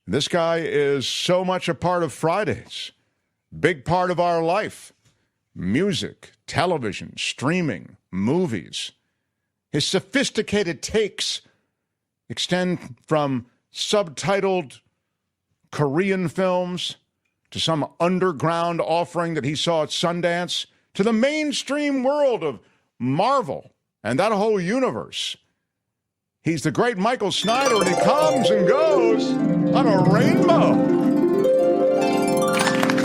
This guy is so much a part of Fridays, big part of our life. Music, television, streaming, movies. His sophisticated takes extend from subtitled Korean films to some underground offering that he saw at Sundance to the mainstream world of Marvel and that whole universe. He's the great Michael Snyder, and he comes and goes on a rainbow.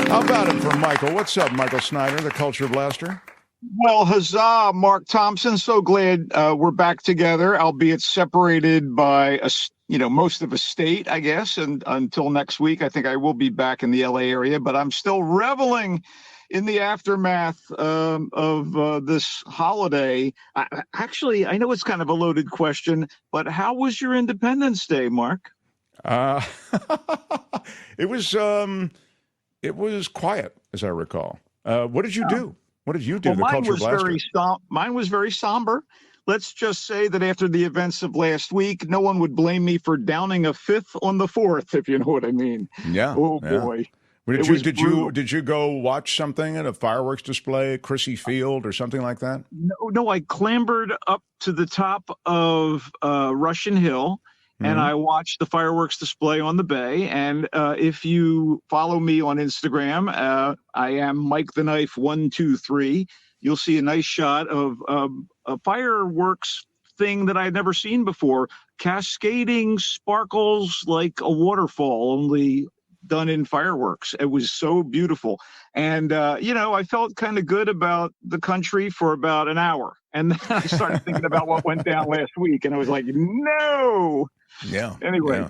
How about it for Michael? What's up, Michael Snyder, the culture blaster? Well, huzzah, Mark Thompson. So glad we're back together, albeit separated by most of a state, I guess. And until next week, I think I will be back in the LA area, but I'm still reveling in the aftermath of this holiday. Actually, I know it's kind of a loaded question, but how was your Independence Day, Mark? It was quiet, as I recall. What did you do? What did you do? Well, the culture blaster. Mine was very somber. Let's just say that after the events of last week, no one would blame me for downing a fifth on the fourth, if you know what I mean. Yeah. Oh yeah. boy. Did you go watch something at a fireworks display, Chrissy Field or something like that? No, I clambered up to the top of Russian Hill. And I watched the fireworks display on the bay. And if you follow me on Instagram, I am Mike the Knife 123. You'll see a nice shot of a fireworks thing that I had never seen before, cascading sparkles like a waterfall, only done in fireworks. It was so beautiful. And, I felt kind of good about the country for about an hour. And then I started thinking about what went down last week. And I was like, no. Yeah. Anyway. Yeah.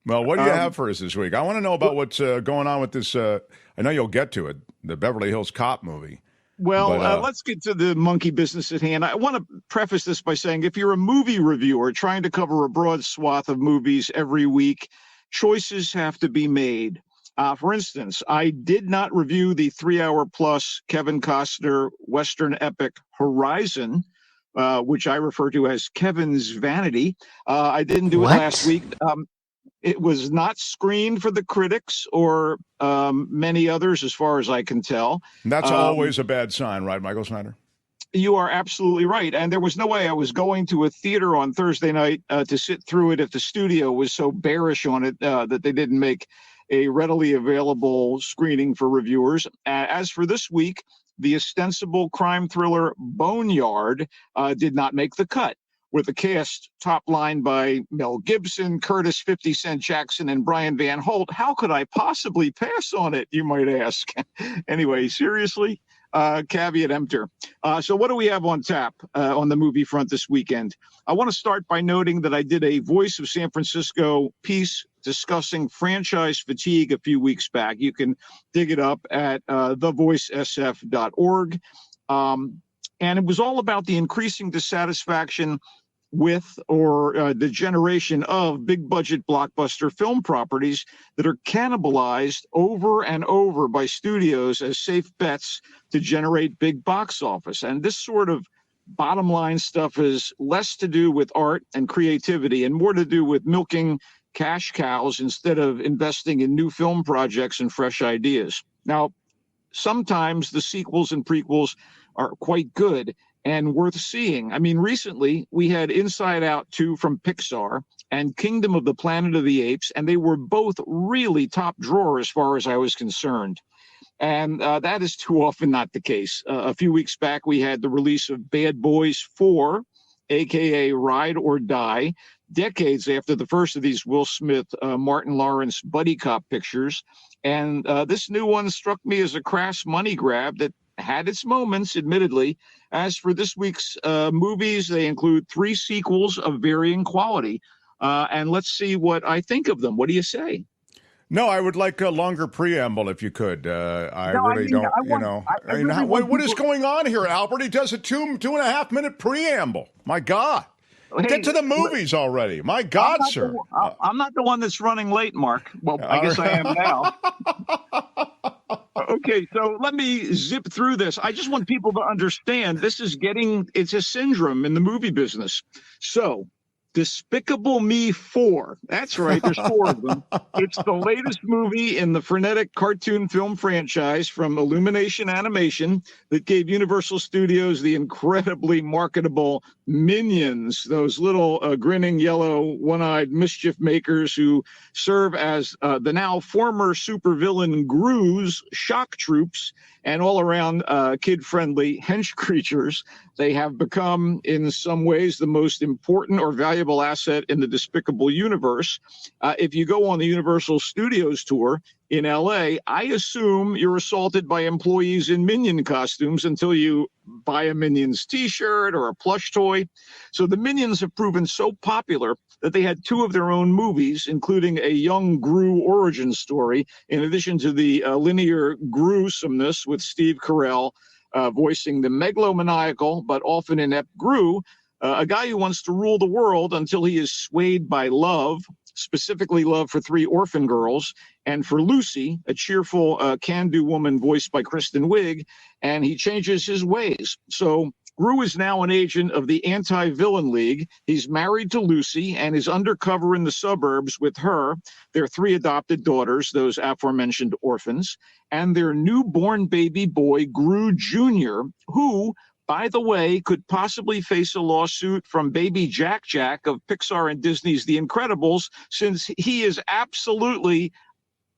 Well, what do you have for us this week? I want to know about what's going on with this. I know you'll get to it, the Beverly Hills Cop movie. Well, let's get to the monkey business at hand. I want to preface this by saying if you're a movie reviewer trying to cover a broad swath of movies every week, choices have to be made. For instance, I did not review the 3-hour-plus Kevin Costner Western epic Horizon, which I refer to as Kevin's Vanity. I didn't do it last week. It was not screened for the critics or many others, as far as I can tell. And that's always a bad sign, right, Michael Snyder? You are absolutely right. And there was no way I was going to a theater on Thursday night to sit through it if the studio was so bearish on it that they didn't make a readily available screening for reviewers. As for this week, the ostensible crime thriller Boneyard did not make the cut, with the cast top-lined by Mel Gibson, Curtis 50 Cent Jackson, and Brian Van Holt. How could I possibly pass on it, you might ask? Anyway, seriously, caveat emptor. So what do we have on tap on the movie front this weekend? I want to start by noting that I did a Voice of San Francisco piece discussing franchise fatigue a few weeks back. You can dig it up at thevoicesf.org. And it was all about the increasing dissatisfaction with the generation of big budget blockbuster film properties that are cannibalized over and over by studios as safe bets to generate big box office. And this sort of bottom line stuff is less to do with art and creativity and more to do with milking cash cows instead of investing in new film projects and fresh ideas. Now, sometimes the sequels and prequels are quite good and worth seeing. I mean, recently we had Inside Out 2 from Pixar and Kingdom of the Planet of the Apes, and they were both really top drawer as far as I was concerned. And that is too often not the case. A few weeks back, we had the release of Bad Boys 4, a.k.a. Ride or Die, decades after the first of these Will Smith, Martin Lawrence buddy cop pictures. And this new one struck me as a crass money grab that had its moments, admittedly. As for this week's movies, they include 3 sequels of varying quality. And let's see what I think of them. What do you say? No, I would like a longer preamble if you could. What is going on here, Albert? He does a 2.5 minute preamble. My God. Hey, get to the movies already. My God, sir. I'm not the one that's running late, Mark. Well, I guess I am now. Okay, so let me zip through this. I just want people to understand it's a syndrome in the movie business. So Despicable Me 4. That's right. There's four of them. It's the latest movie in the frenetic cartoon film franchise from Illumination Animation that gave Universal Studios the incredibly marketable Minions, those little grinning yellow one-eyed mischief makers who serve as the now former supervillain Gru's shock troops and all around kid-friendly hench creatures. They have become, in some ways, the most important or valuable asset in the Despicable universe. If you go on the Universal Studios tour in LA, I assume you're assaulted by employees in Minion costumes until you buy a Minions t-shirt or a plush toy. So the Minions have proven so popular that they had two of their own movies, including a young Gru origin story, in addition to the linear gruesomeness with Steve Carell voicing the megalomaniacal but often inept Gru, a guy who wants to rule the world until he is swayed by love, specifically love for three orphan girls, and for Lucy, a cheerful can-do woman voiced by Kristen Wiig, and he changes his ways. So Gru is now an agent of the Anti-Villain League. He's married to Lucy and is undercover in the suburbs with her, their three adopted daughters, those aforementioned orphans, and their newborn baby boy, Gru Jr., who, by the way, could possibly face a lawsuit from baby Jack Jack of Pixar and Disney's The Incredibles, since he is absolutely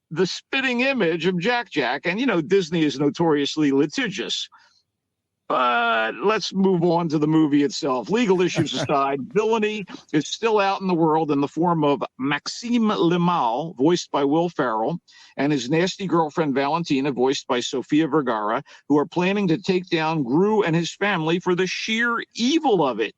the spitting image of Jack Jack. And, you know, Disney is notoriously litigious. But let's move on to the movie itself. Legal issues aside, villainy is still out in the world in the form of Maxime Limal, voiced by Will Ferrell, and his nasty girlfriend Valentina, voiced by Sofia Vergara, who are planning to take down Gru and his family for the sheer evil of it.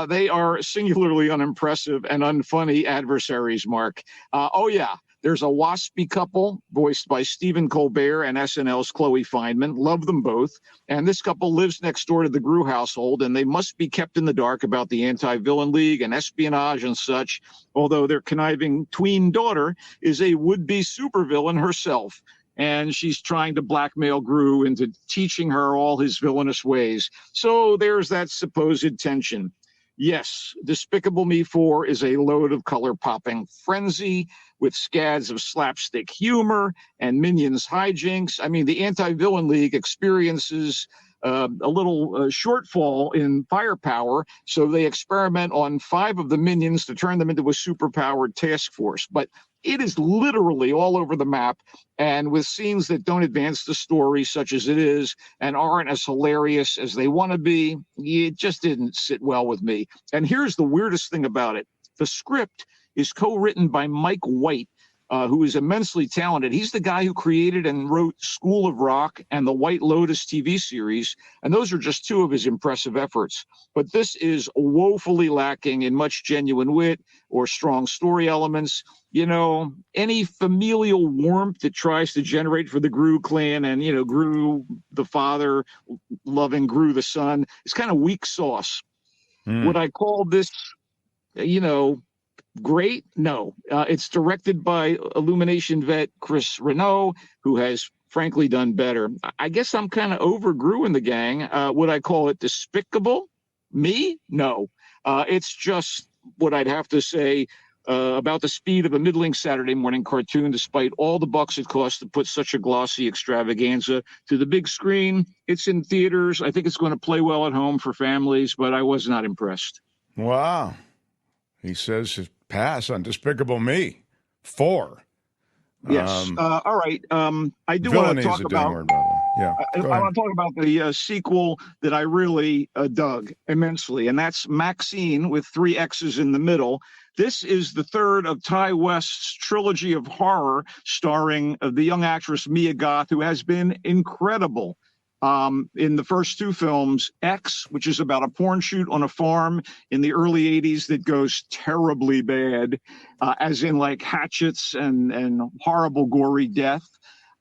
They are singularly unimpressive and unfunny adversaries, Mark. Oh, yeah. There's a waspy couple voiced by Stephen Colbert and SNL's Chloe Fineman. Love them both. And this couple lives next door to the Gru household, and they must be kept in the dark about the Anti-Villain League and espionage and such, although their conniving tween daughter is a would-be supervillain herself. And she's trying to blackmail Gru into teaching her all his villainous ways. So there's that supposed tension. Yes, Despicable Me 4 is a load of color-popping frenzy with scads of slapstick humor and Minions hijinks. I mean, the Anti-Villain League experiences a little shortfall in firepower, so they experiment on 5 of the Minions to turn them into a superpowered task force. But it is literally all over the map, and with scenes that don't advance the story, such as it is, and aren't as hilarious as they want to be, it just didn't sit well with me. And here's the weirdest thing about it. The script is co-written by Mike White, who is immensely talented. He's the guy who created and wrote School of Rock and the White Lotus TV series, and those are just 2 of his impressive efforts. But this is woefully lacking in much genuine wit or strong story elements. You know, any familial warmth that tries to generate for the Gru clan and, you know, Gru the father loving Gru the son is kind of weak sauce. Would I call this, you know, great? No. It's directed by Illumination vet Chris Renault, who has frankly done better. I guess I'm kind of over Gru in the gang. Would I call it despicable? Me? No. It's just what I'd have to say about the speed of a middling Saturday morning cartoon, despite all the bucks it costs to put such a glossy extravaganza to the big screen. It's in theaters. I think it's going to play well at home for families, but I was not impressed. Wow. He says his pass on Despicable Me 4. Yes. All right. I do want to talk about. Word, by the way. Yeah. I want to talk about the sequel that I really dug immensely, and that's Maxine with 3 X's in the middle. This is the third of Ty West's trilogy of horror, starring the young actress Mia Goth, who has been incredible. In the first 2 films, X, which is about a porn shoot on a farm in the early 80s that goes terribly bad, as in like hatchets and horrible gory death.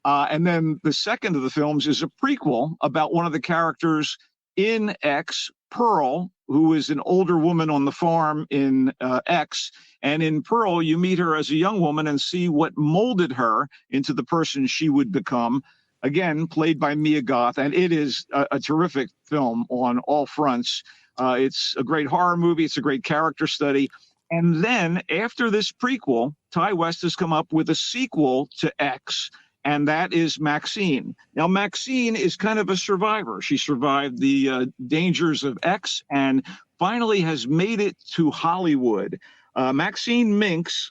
And then the second of the films is a prequel about one of the characters in X, Pearl, who is an older woman on the farm in X. And in Pearl, you meet her as a young woman and see what molded her into the person she would become. again, played by Mia Goth, and it is a terrific film on all fronts. It's a great horror movie. It's a great character study. And then after this prequel, Ty West has come up with a sequel to X, and that is Maxine. Now, Maxine is kind of a survivor. She survived the dangers of X and finally has made it to Hollywood. Maxine Minks,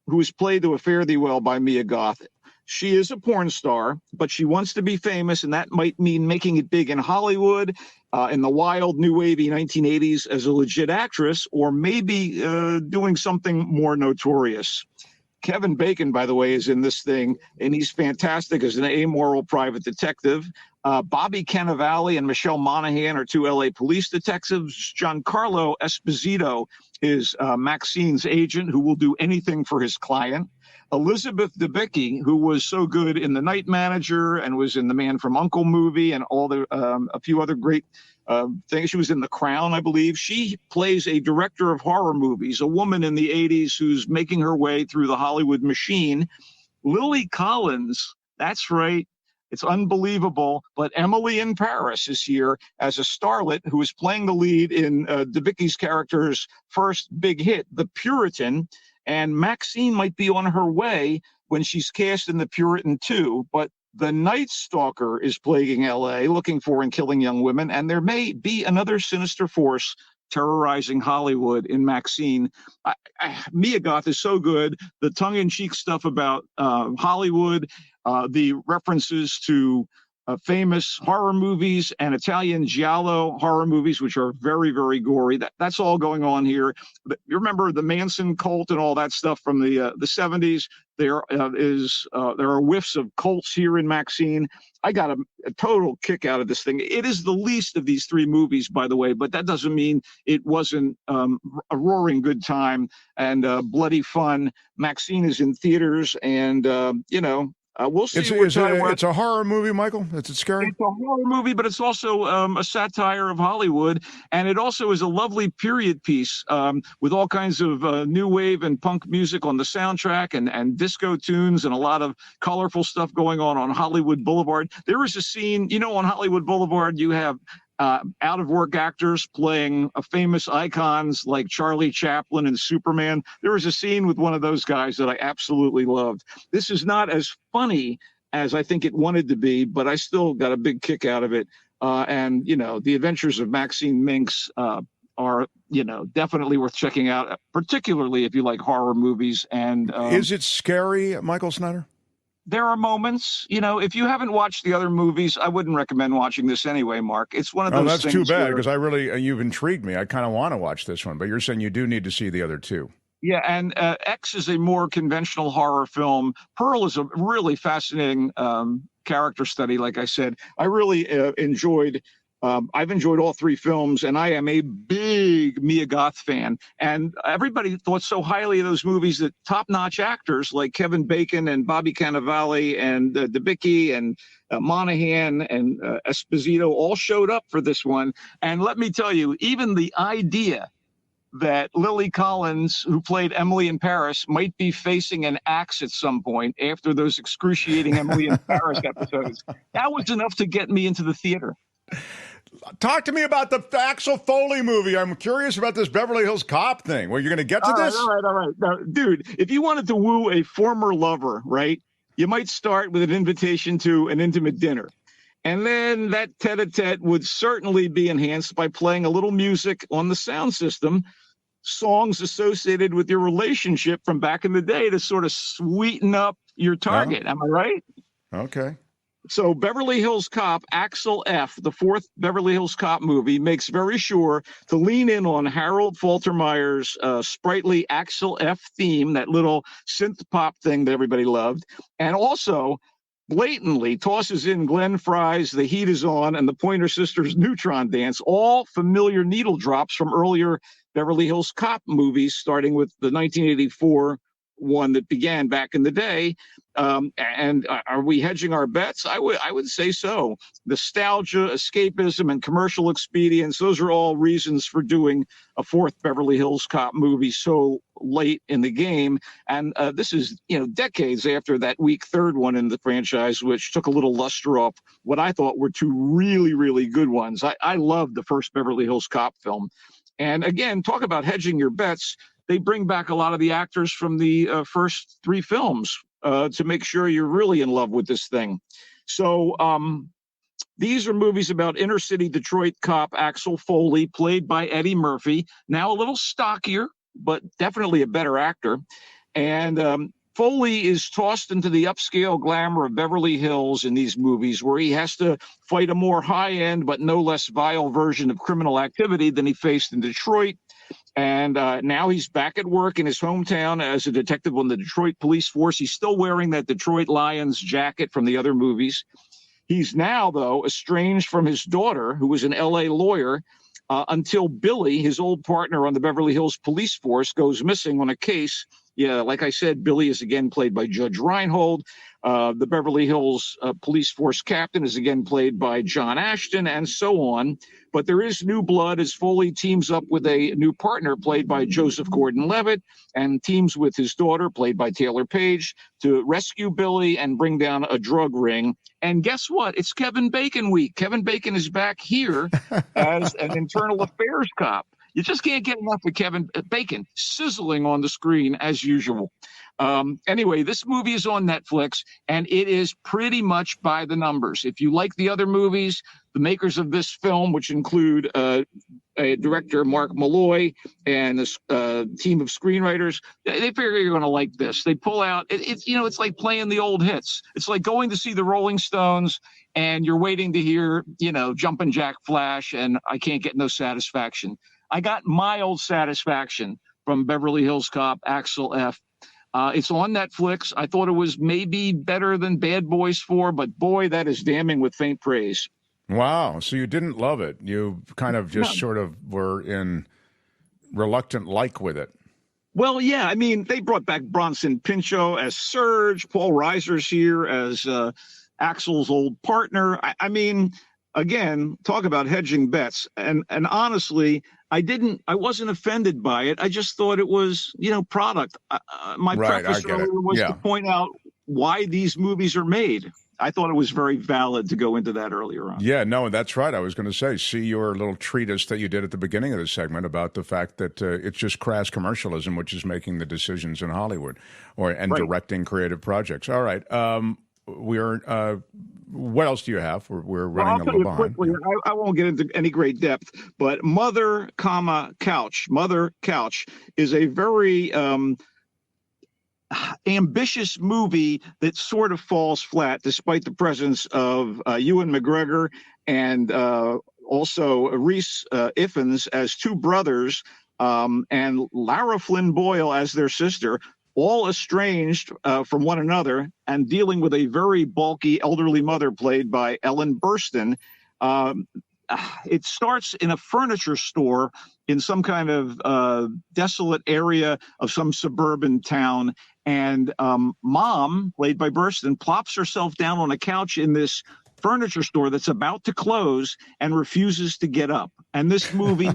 who is played to a fare thee well by Mia Goth, she is a porn star, but she wants to be famous, and that might mean making it big in Hollywood, in the wild, new wavy 1980s as a legit actress, or maybe doing something more notorious. Kevin Bacon, by the way, is in this thing, and he's fantastic as an amoral private detective. Bobby Cannavale and Michelle Monaghan are two LA police detectives. Giancarlo Esposito is Maxine's agent who will do anything for his client. Elizabeth Debicki, who was so good in The Night Manager and was in the Man from U.N.C.L.E. movie and all the a few other great things. She was in The Crown, I believe. She plays a director of horror movies, a woman in the 80s who's making her way through the Hollywood machine. Lily Collins, that's right. It's unbelievable. But Emily in Paris is here as a starlet who is playing the lead in Debicki's character's first big hit, The Puritan. And Maxine might be on her way when she's cast in The Puritan 2, but the Night Stalker is plaguing L.A., looking for and killing young women, and there may be another sinister force terrorizing Hollywood in Maxine. Mia Goth is so good. The tongue-in-cheek stuff about Hollywood, the references to famous horror movies and Italian giallo horror movies, which are very, very gory. That's all going on here. But you remember the Manson cult and all that stuff from the 70s. There are whiffs of cults here in Maxine. I got a total kick out of this thing. It is the least of these three movies, by the way, but that doesn't mean it wasn't a roaring good time and bloody fun. Maxine is in theaters, and we'll see. It's a horror movie, Michael. Is it scary? It's a horror movie, but it's also a satire of Hollywood, and it also is a lovely period piece with all kinds of new wave and punk music on the soundtrack, and disco tunes, and a lot of colorful stuff going on Hollywood Boulevard. There is a scene, on Hollywood Boulevard, you have out-of-work actors playing famous icons like Charlie Chaplin and Superman. There was a scene with one of those guys that I absolutely loved. This is not as funny as I think it wanted to be, but I still got a big kick out of it. And the adventures of Maxine Minks are, definitely worth checking out, particularly if you like horror movies. And is it scary, Michael Snyder? There are moments, if you haven't watched the other movies, I wouldn't recommend watching this anyway, Mark. It's one of those things. Oh, that's too bad, because you've intrigued me. I kind of want to watch this one, but you're saying you do need to see the other two. Yeah, and X is a more conventional horror film. Pearl is a really fascinating character study, like I said. I really enjoyed I've enjoyed all three films, and I am a big Mia Goth fan. And everybody thought so highly of those movies that top-notch actors like Kevin Bacon and Bobby Cannavale and Debicki and Monaghan and Esposito all showed up for this one. And let me tell you, even the idea that Lily Collins, who played Emily in Paris, might be facing an axe at some point after those excruciating Emily in Paris episodes, that was enough to get me into the theater. Talk to me about the Axel Foley movie. I'm curious about this Beverly Hills Cop thing. Well, you're going to get to this? All right. Now, dude, if you wanted to woo a former lover, right, you might start with an invitation to an intimate dinner. And then that tete-a-tete would certainly be enhanced by playing a little music on the sound system, songs associated with your relationship from back in the day to sort of sweeten up your target. Am I right? Okay. So Beverly Hills Cop, Axel F., the fourth Beverly Hills Cop movie, makes very sure to lean in on Harold Faltermeyer's sprightly Axel F. theme, that little synth pop thing that everybody loved, and also blatantly tosses in Glenn Frey's The Heat Is On and the Pointer Sisters' Neutron Dance, all familiar needle drops from earlier Beverly Hills Cop movies, starting with the 1984 one that began back in the day. And are we hedging our bets? I would say so. Nostalgia, escapism, and commercial expedience, those are all reasons for doing a fourth Beverly Hills Cop movie so late in the game. And this is, decades after that weak third one in the franchise, which took a little luster off what I thought were two really, really good ones. I loved the first Beverly Hills Cop film. And again, talk about hedging your bets. They bring back a lot of the actors from the first three films to make sure you're really in love with this thing. So these are movies about inner city Detroit cop Axel Foley, played by Eddie Murphy, now a little stockier, but definitely a better actor. And Foley is tossed into the upscale glamour of Beverly Hills in these movies, where he has to fight a more high-end but no less vile version of criminal activity than he faced in Detroit. And now he's back at work in his hometown as a detective on the Detroit police force. He's still wearing that Detroit Lions jacket from the other movies. He's now, though, estranged from his daughter, who was an L.A. lawyer, until Billy, his old partner on the Beverly Hills police force, goes missing on a case. Yeah, like I said, Billy is again played by Judge Reinhold. The Beverly Hills police force captain is again played by John Ashton, and so on. But there is new blood as Foley teams up with a new partner played by Joseph Gordon-Levitt, and teams with his daughter played by Taylor Page to rescue Billy and bring down a drug ring. And guess what? It's Kevin Bacon week. Kevin Bacon is back here as an internal affairs cop. You just can't get enough of Kevin Bacon sizzling on the screen as usual. Anyway, this movie is on Netflix, and it is pretty much by the numbers. If you like the other movies, the makers of this film, which include a director, Mark Malloy, and a team of screenwriters, they figure you're going to like this. They pull out, it's like playing the old hits. It's like going to see the Rolling Stones, and you're waiting to hear, Jumpin' Jack Flash, and I Can't Get No Satisfaction. I got mild satisfaction from Beverly Hills Cop, Axel F. It's on Netflix. I thought it was maybe better than Bad Boys 4, but boy, that is damning with faint praise. Wow. So you didn't love it. You kind of just sort of were in reluctant like with it. Well, yeah. I mean, they brought back Bronson Pinchot as Surge. Paul Reiser's here as Axel's old partner. I mean, again, talk about hedging bets. And honestly, I wasn't offended by it. I just thought it was, product. My preface earlier was to point out why these movies are made. I thought it was very valid to go into that earlier on. Yeah, no, that's right. I was going to say, see your little treatise that you did at the beginning of the segment about the fact that it's just crass commercialism, which is making the decisions in Hollywood and directing creative projects. All right. What else do you have? We're running a little behind. Quickly, I won't get into any great depth, but Mother, Couch is a very ambitious movie that sort of falls flat despite the presence of Ewan McGregor and also Rhys Ifans as two brothers and Lara Flynn Boyle as their sister, all estranged from one another and dealing with a very bulky elderly mother played by Ellen Burstyn. It starts in a furniture store in some kind of desolate area of some suburban town. And Mom, played by Burstyn, plops herself down on a couch in this furniture store that's about to close and refuses to get up. And this movie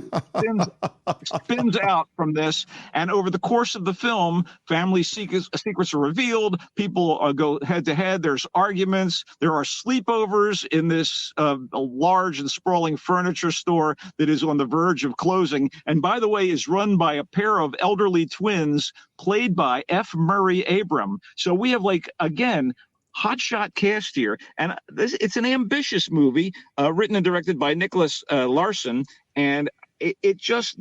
spins out from this. And over the course of the film, family secrets are revealed. People go head to head. There's arguments. There are sleepovers in this large and sprawling furniture store that is on the verge of closing. And by the way, is run by a pair of elderly twins played by F. Murray Abram. So we have, again, hotshot cast here, and it's an ambitious movie written and directed by Nicholas Larson, and it just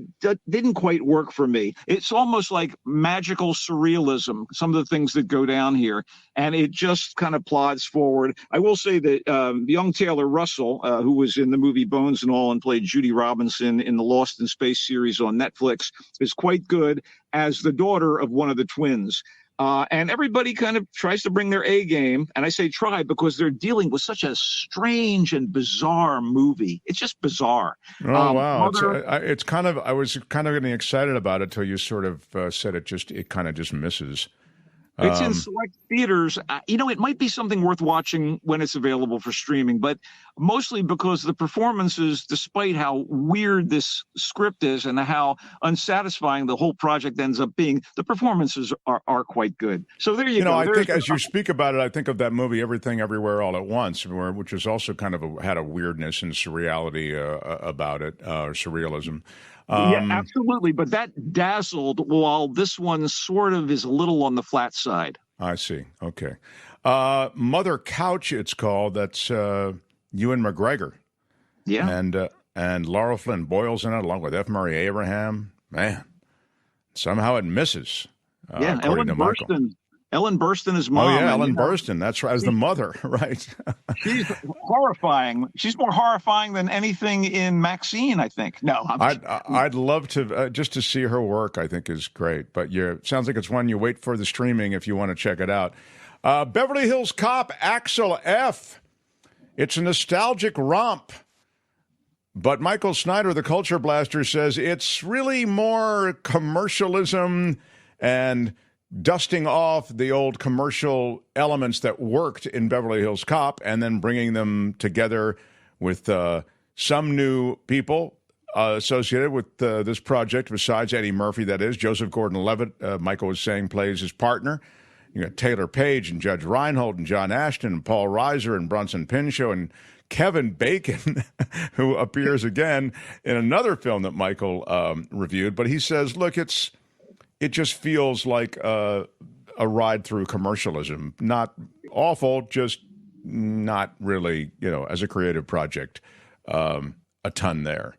didn't quite work for me. It's almost like magical surrealism, some of the things that go down here, and it just kind of plods forward. I will say that the young Taylor Russell, who was in the movie Bones and All and played Judy Robinson in the Lost in Space series on Netflix, is quite good as the daughter of one of the twins. And everybody kind of tries to bring their A game. And I say try because they're dealing with such a strange and bizarre movie. It's just bizarre. Oh, wow. I was kind of getting excited about it till you sort of said it kind of just misses. It's in select theaters. It might be something worth watching when it's available for streaming, but mostly because the performances, despite how weird this script is and how unsatisfying the whole project ends up being, the performances are quite good. So there you go. I think as you speak about it, I think of that movie Everything Everywhere All at Once, which is also kind of had a weirdness and surreality about it, or surrealism. Yeah, absolutely. But that dazzled, while this one sort of is a little on the flat side. I see. Okay. Mother Couch, it's called. That's Ewan McGregor. Yeah. And Laura Flynn Boyle's in it, along with F. Murray Abraham. Man, somehow it misses. Yeah, Ellen Burstyn is mom. Oh, yeah, Ellen Burstyn. That's right, as the mother, right? She's horrifying. She's more horrifying than anything in Maxine, I think. No, I'd love to just to see her work. I think is great. But sounds like it's one you wait for the streaming if you want to check it out. Beverly Hills Cop, Axel F. It's a nostalgic romp. But Michael Snyder, the culture blaster, says it's really more commercialism and dusting off the old commercial elements that worked in Beverly Hills Cop and then bringing them together with some new people associated with this project besides Eddie Murphy, that is. Joseph Gordon-Levitt, Michael was saying, plays his partner. You got Taylor Page and Judge Reinhold and John Ashton and Paul Reiser and Bronson Pinchot and Kevin Bacon, who appears again in another film that Michael reviewed. But he says, look, it just feels like a ride through commercialism. Not awful, just not really, as a creative project, a ton there.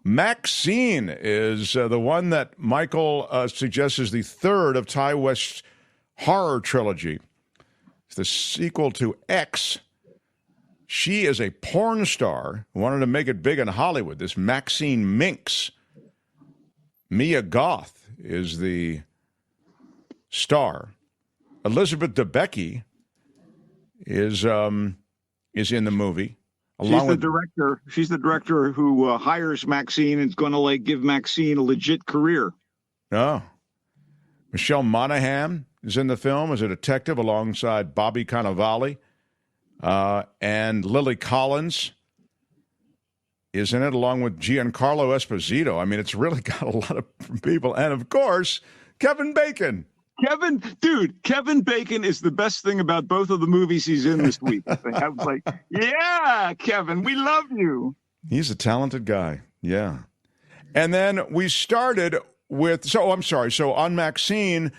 Maxine is the one that Michael suggests is the third of Ty West's horror trilogy. It's the sequel to X. She is a porn star who wanted to make it big in Hollywood, this Maxine Minx. Mia Goth is the star. Elizabeth Debicki is in the movie. She's the director who hires Maxine and is going to give Maxine a legit career. Oh. Michelle Monaghan is in the film as a detective alongside Bobby Cannavale. And Lily Collins is in it, along with Giancarlo Esposito. I mean, it's really got a lot of people. And, of course, Kevin Bacon. Kevin Bacon is the best thing about both of the movies he's in this week. I was like, yeah, Kevin, we love you. He's a talented guy, yeah. And then we started with, so on Maxine,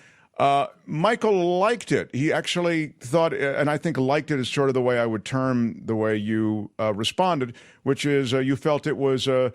Michael liked it. He actually thought, and I think liked it is sort of the way I would term the way you responded, which is you felt it was an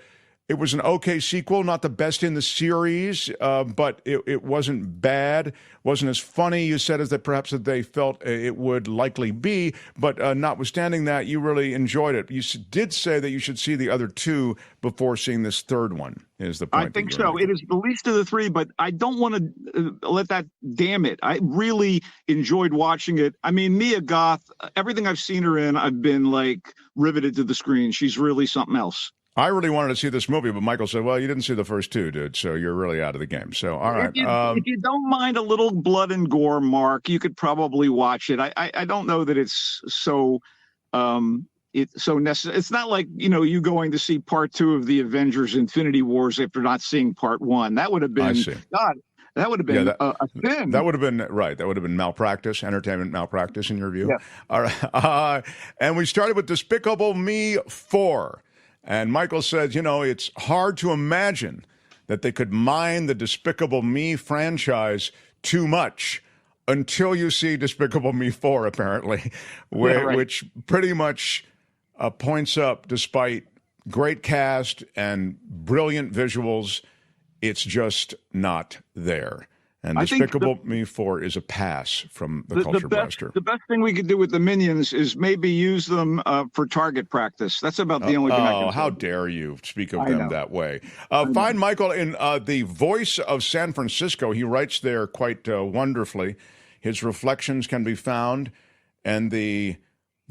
okay sequel, not the best in the series, but it wasn't bad, wasn't as funny, you said, as that perhaps that they felt it would likely be, but notwithstanding that, you really enjoyed it. You did say that you should see the other two before seeing this third one, is the point. I think so. It is the least of the three, but I don't want to let that damn it. I really enjoyed watching it. I mean, Mia Goth, everything I've seen her in, I've been riveted to the screen. She's really something else. I really wanted to see this movie, but Michael said, well, you didn't see the first two, dude, so you're really out of the game. So, all right. If you don't mind a little blood and gore, Mark, you could probably watch it. I don't know that it's so necessary. It's not like, you going to see part 2 of the Avengers Infinity Wars after not seeing part 1. That would have been, God, that would have been a sin. That would have been, right, that would have been malpractice, entertainment malpractice in your view. Yeah. All right. And we started with Despicable Me 4. And Michael says, it's hard to imagine that they could mine the Despicable Me franchise too much until you see Despicable Me 4, apparently, which pretty much points up, despite great cast and brilliant visuals, it's just not there. And Despicable Me 4 is a pass from the Culture Blaster. The best thing we could do with the Minions is maybe use them for target practice. That's about the only thing I can say. How dare you speak of them that way. Find Michael in The Voice of San Francisco. He writes there quite wonderfully. His reflections can be found, and the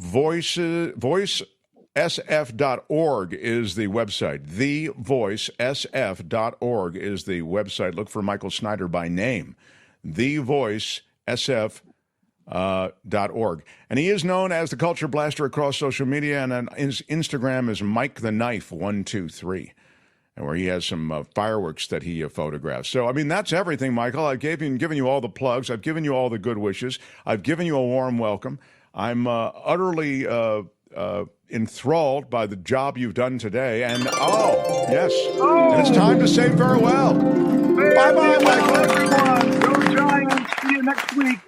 voicesf.org is the website. Thevoicesf.org is the website. Look for Michael Snyder by name. Thevoicesf.org. SF.org. And he is known as the Culture Blaster across social media, and on his Instagram is Mike the Knife 123, and where he has some fireworks that he photographs. So, I mean, that's everything, Michael. I've given you all the plugs. I've given you all the good wishes. I've given you a warm welcome. I'm utterly enthralled by the job you've done today. And, yes, and it's time to say farewell. Bye-bye, Michael. Everyone, go Giants. See you next week.